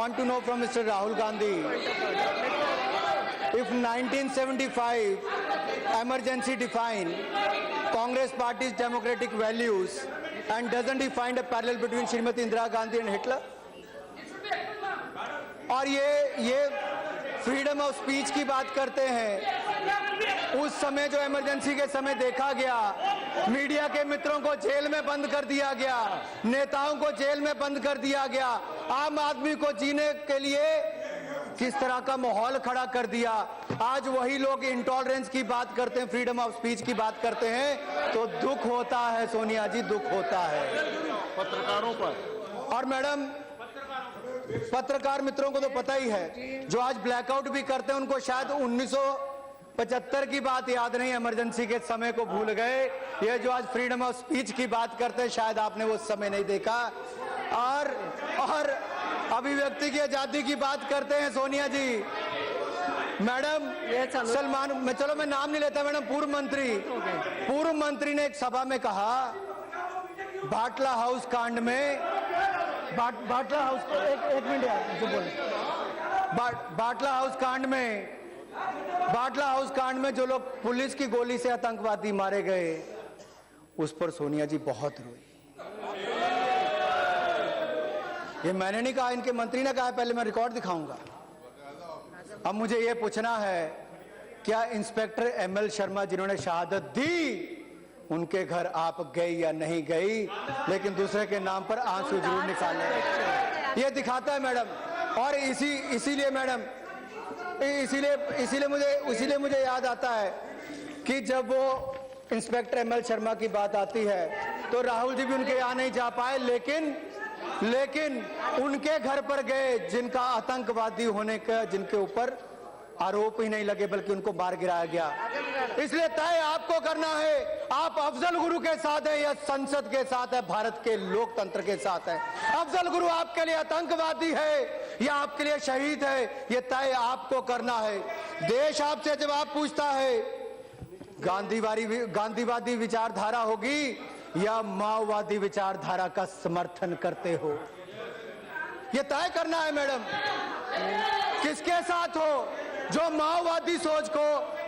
want to know from Mr. Rahul Gandhi, if 1975 emergency define Congress party's democratic values and doesn't he find a parallel between Srimati Indira Gandhi and Hitler? और ये freedom of speech की बात करते हैं। उस समय जो emergency के समय देखा गया, मीडिया के मित्रों को जेल में बंद कर दिया गया, नेताओं को जेल में बंद कर दिया गया, आम आदमी को जीने के लिए किस तरह का माहौल खड़ा कर दिया। आज वही लोग इंटॉलरेंस की बात करते हैं, फ्रीडम ऑफ स्पीच की बात करते हैं, तो दुख होता है सोनिया जी, दुख होता है पत्रकारों पर। और मैडम, पत्रकार मित्रों को तो पता ही है, जो आज ब्लैकआउट भी करते हैं उनको शायद 1975 की बात याद नहीं, इमरजेंसी के समय को भूल गए। ये जो आज फ्रीडम ऑफ स्पीच की बात करते हैं, शायद आपने वो समय नहीं देखा। और अभिव्यक्ति की आजादी की बात करते हैं सोनिया जी। मैडम सलमान, चलो मैं नाम नहीं लेता, मैडम पूर्व मंत्री ने एक सभा में कहा, बाटला हाउस कांड में, बाटला हाउस, एक मिनट यार, जो बोले, बाटला हाउस कांड में जो लोग पुलिस की गोली से आतंकवादी मारे गए, उस पर सोनिया जी बहुत रोई। ये मैंने नहीं कहा, इनके मंत्री ने कहा, पहले मैं रिकॉर्ड दिखाऊंगा। अब मुझे ये पूछना है, क्या इंस्पेक्टर एमएल शर्मा जिन्होंने शहादत दी, उनके घर आप गई या नहीं गई, लेकिन दूसरे के नाम पर आंसू जरूर निकाले, ये दिखाता है मैडम। और इसीलिए मैडम, इसीलिए मुझे याद आता है कि जब वो इंस्पेक्टर एमएल शर्मा की बात आती है तो राहुल जी भी उनके यहाँ नहीं जा पाए, लेकिन उनके घर पर गए जिनका आतंकवादी होने का, जिनके ऊपर आरोप ही नहीं लगे बल्कि उनको मार गिराया गया। इसलिए तय आपको करना है, आप अफजल गुरु के साथ है या संसद के साथ है, भारत के लोकतंत्र के साथ है। अफजल गुरु आपके लिए आतंकवादी है या आपके लिए शहीद है, ये तय आपको करना है। देश आपसे जवाब पूछता है, गांधीवादी विचारधारा होगी या माओवादी विचारधारा का समर्थन करते हो, ये तय करना है मैडम। किसके साथ हो? जो माओवादी सोच को,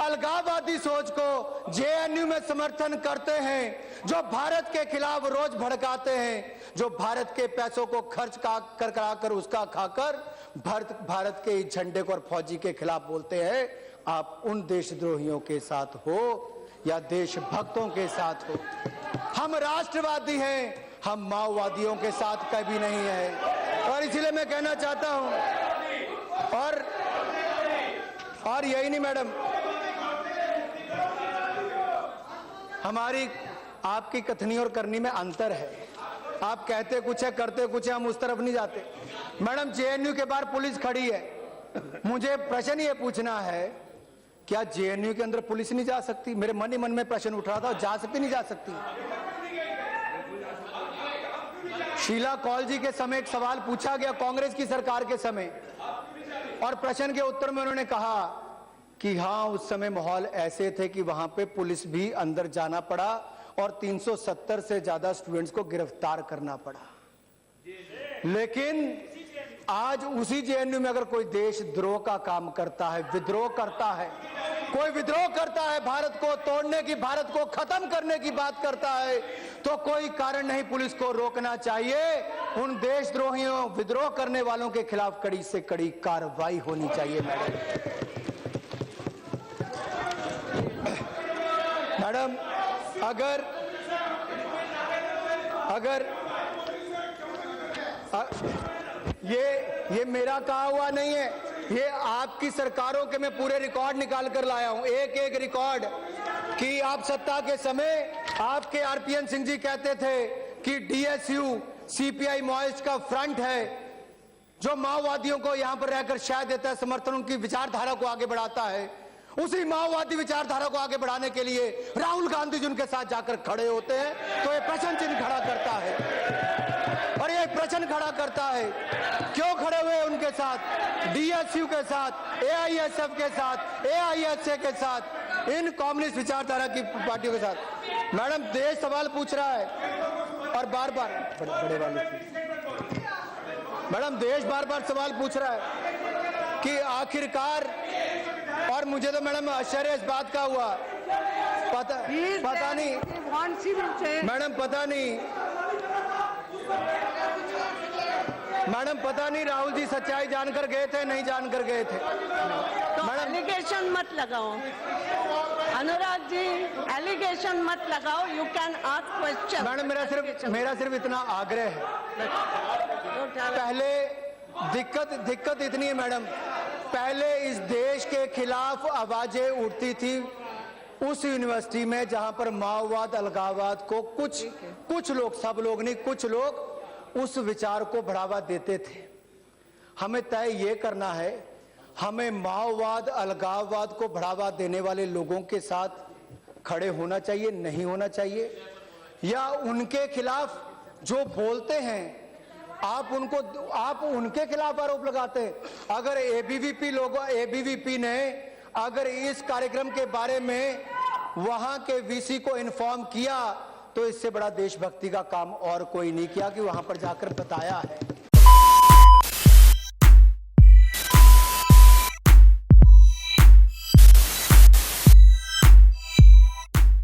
अलगाववादी सोच को जेएनयू में समर्थन करते हैं, जो भारत के खिलाफ रोज भड़काते हैं, जो भारत के पैसों को खर्च कर उसका खाकर भारत के झंडे को और फौजी के खिलाफ बोलते हैं, आप उन देशद्रोहियों के साथ हो या देशभक्तों के साथ हो। हम राष्ट्रवादी हैं, हम माओवादियों के साथ कभी नहीं है। और इसलिए मैं कहना चाहता हूं, और यही नहीं मैडम, हमारी आपकी कथनी और करनी में अंतर है। आप कहते कुछ है, करते कुछ है, हम उस तरफ नहीं जाते। मैडम, जेएनयू के बाहर पुलिस खड़ी है, मुझे प्रश्न ये पूछना है, क्या जेएनयू के अंदर पुलिस नहीं जा सकती? मेरे मन ही मन में प्रश्न उठ रहा था, जा सकती नहीं जा सकती? शीला कौल जी के समय एक सवाल पूछा गया कांग्रेस की सरकार के समय, और प्रश्न के उत्तर में उन्होंने कहा कि हाँ, उस समय माहौल ऐसे थे कि वहां पे पुलिस भी अंदर जाना पड़ा और 370 से ज्यादा स्टूडेंट्स को गिरफ्तार करना पड़ा। लेकिन आज उसी जेएनयू में अगर कोई देशद्रोह का काम करता है, विद्रोह करता है, कोई विद्रोह करता है, भारत को तोड़ने की, भारत को खत्म करने की बात करता है, तो कोई कारण नहीं पुलिस को रोकना चाहिए। उन देशद्रोहियों, विद्रोह करने वालों के खिलाफ कड़ी से कड़ी कार्रवाई होनी चाहिए। मैडम, अगर ये मेरा कहा हुआ नहीं है, ये आपकी सरकारों के मैं पूरे रिकॉर्ड निकाल कर लाया हूं, एक रिकॉर्ड, कि आप सत्ता के समय आपके आरपीएन सिंह जी कहते थे कि डीएसयू सीपीआई माओइस्ट का फ्रंट है, जो माओवादियों को यहां पर रहकर शायद देता है समर्थन, उनकी विचारधारा को आगे बढ़ाता है। उसी माओवादी विचारधारा को आगे बढ़ाने के लिए राहुल गांधी जी उनके साथ जाकर खड़े होते हैं, तो ये प्रश्न चिन्ह खड़ा करता है। और ये प्रश्न खड़ा करता है, क्यों खड़े हुए उनके साथ, डीएसयू के साथ, एआईएसएफ के साथ, एआईएसए के साथ, इन कम्युनिस्ट विचारधारा की पार्टियों के साथ। मैडम, देश सवाल पूछ रहा है और बार बार बड़े वाले मैडम देश बार बार सवाल पूछ रहा है कि आखिरकार, और मुझे तो मैडम आश्चर्य इस बात का हुआ, पता नहीं मैडम, पता नहीं राहुल जी सच्चाई जानकर गए थे नहीं जानकर गए थे। तो एलिगेशन मत लगाओ अनुराग जी, एलिगेशन मत लगाओ। You can ask question. Madam मेरा सिर्फ इतना आग्रह है, पहले दिक्कत इतनी है मैडम, पहले इस देश के खिलाफ आवाजें उठती थी उस यूनिवर्सिटी में जहां पर माओवाद अलगाववाद को कुछ लोग, सब लोग नहीं, कुछ लोग उस विचार को बढ़ावा देते थे। हमें तय ये करना है, हमें माओवाद अलगाववाद को बढ़ावा देने वाले लोगों के साथ खड़े होना चाहिए, नहीं होना चाहिए, या उनके खिलाफ जो बोलते हैं आप उनके खिलाफ आरोप लगाते हैं। अगर एबीवीपी ने अगर इस कार्यक्रम के बारे में वहां के वीसी को इन्फॉर्म किया तो इससे बड़ा देशभक्ति का काम और कोई नहीं किया कि वहां पर जाकर बताया है।